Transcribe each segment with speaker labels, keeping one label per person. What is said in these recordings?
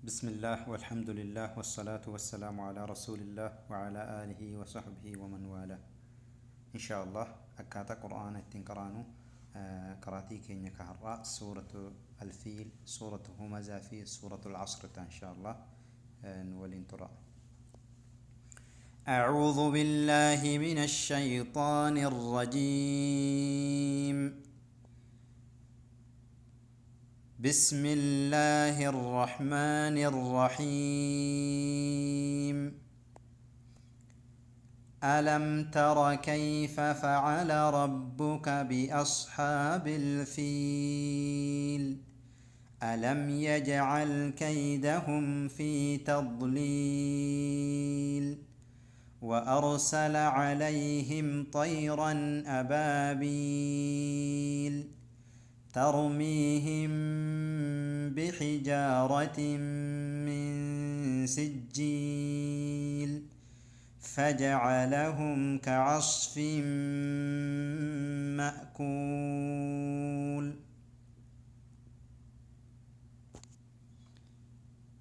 Speaker 1: بسم الله والحمد لله والصلاة والسلام على رسول الله وعلى آله وصحبه ومن والاه. إن شاء الله أكاتا قرآن التنقرانو قراتي كينيا كهراء سورة الفيل، سورة همزة، في سورة العصر إن شاء الله. نولين ترى. أعوذ بالله من الشيطان الرجيم. بسم الله الرحمن الرحيم. ألم تر كيف فعل ربك بأصحاب الفيل؟ ألم يجعل كيدهم في تضليل وأرسل عليهم طيرا أبابيل ترميهم بحجارة من سجيل فجعلهم كعصف مأكول.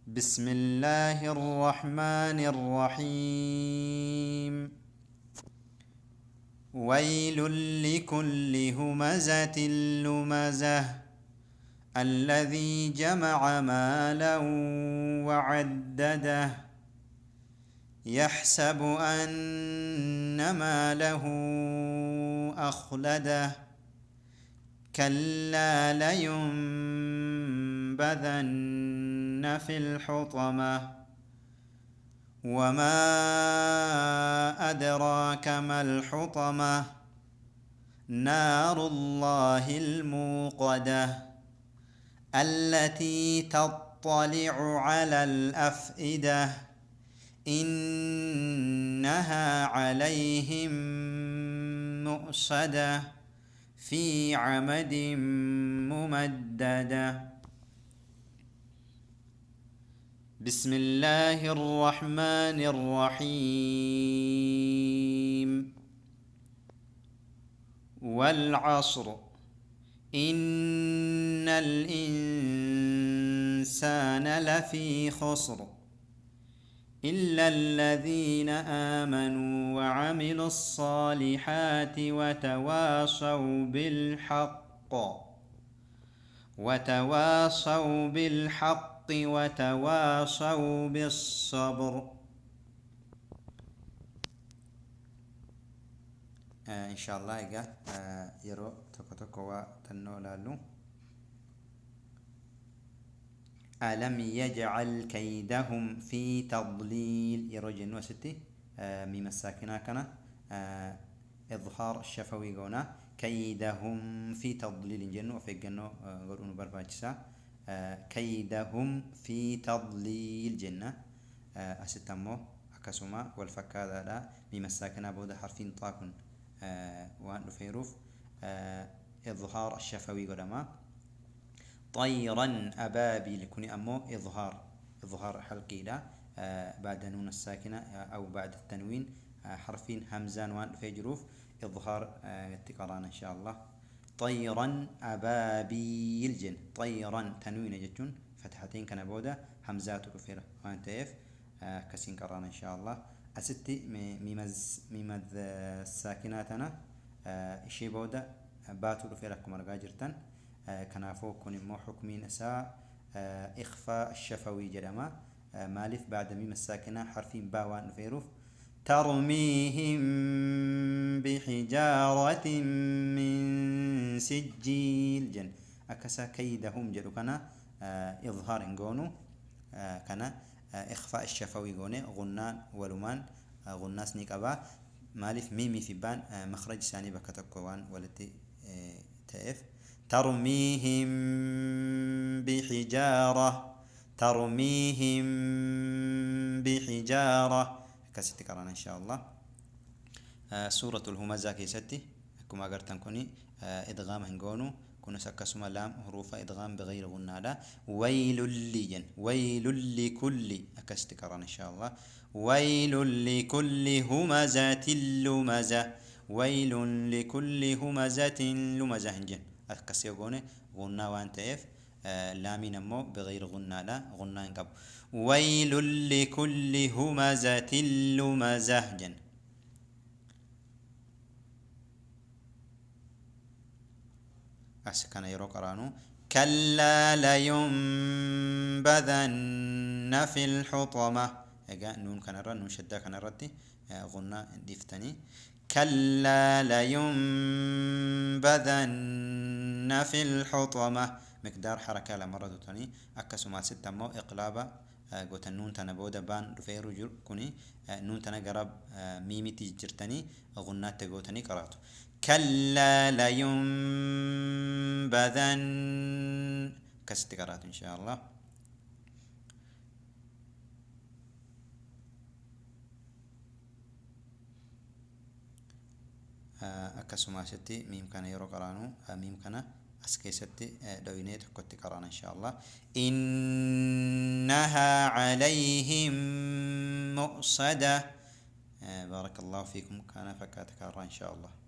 Speaker 1: بسم الله الرحمن الرحيم. ويل لكل همزة لمزة الذي جمع مالا وعدده يحسب أن ماله أخلده كلا لينبذن في الحطمة وما أدراك ما الحطمة نار الله الموقدة التي تطلع على الأفئدة إنها عليهم مؤصدة في عمد ممددة. بسم الله الرحمن الرحيم. والعصر إن الإنسان لفي خسر إلا الذين آمنوا وعملوا الصالحات وتواصوا بالحق وتواصوا بالصبر. إن شاء الله يرو تكو تنو لالو. ألم يجعل كيدهم في تضليل يرو جنو ستي ميم الساكنة كان إظهار الشفوي قونا كيدهم في تضليل جنو في جنو قرون برباجسا كيدهم في تضليل جنة أستمو أكسما والفكادة لا ميم الساكنة بود حرفين طاكن وأن فيروف إظهار الشفوي قدما طيرا أبابيل كوني أمو إظهار حلقي لا بعد نون الساكنة أو بعد التنوين حرفين همزان وأن في جروف إظهار تقران إن شاء الله. طيرا أبابيل جن طيرا تنوين جتون فتحتين كان بودا همزات كفيرة وأن تيف كسين قران إن شاء الله. أستي ميمز الساكناتنا إشي بودا باتو كفيرة كمرقا جرتن كنافو كوني مو حكمين أساء إخفاء الشفوي جرما مالف بعد ميم الساكنة حرفين باوان فيروف ترميهم بحجارة من سجيل جن أكسا كيدهم جلو كان إظهار انقونو كان إخفاء الشفوي قوني غنان ولمان غناس نيكابا مالف ميمي في بان مخرج ثاني بكتكوان ولتي تأف ترميهم بحجارة كستي كران إن شاء الله. سورة الهمزة كيستي كما قرتن كوني إدغام هنقونو كنا سكسما لام حروف إدغام بغير غنادا ويل لكل أكستي كران إن شاء الله. ويل لكل همزة لمزة ويل لكل همزة لمزة هنجن أكسي غوني غنا وان تيف لامين مو بغير غنى لا غنى انقب ويل لكل همزة لمزة جن أسكن يروق رانو كلا لينبذن في الحطمة إجا نون كان رن نون شدة كان رتي غنى ديفتني كلا لينبذن في الحطمة مقدار حركة لمرة تاني أكسو ما ستة مو إقلابة قوت النون تنا بودا بان رفيرو جر كوني نون تنا قرب ميمي تجرتني غنى تقوتني قراتو كلا لينبذن كست قرات إن شاء الله أكسو ما ستي ميم كان يرو قرانو ميم كان أسكيستي دوينيت كنت قرانا إن شاء الله إنها عليهم مؤصدة بارك الله فيكم كان فكاتك إن شاء الله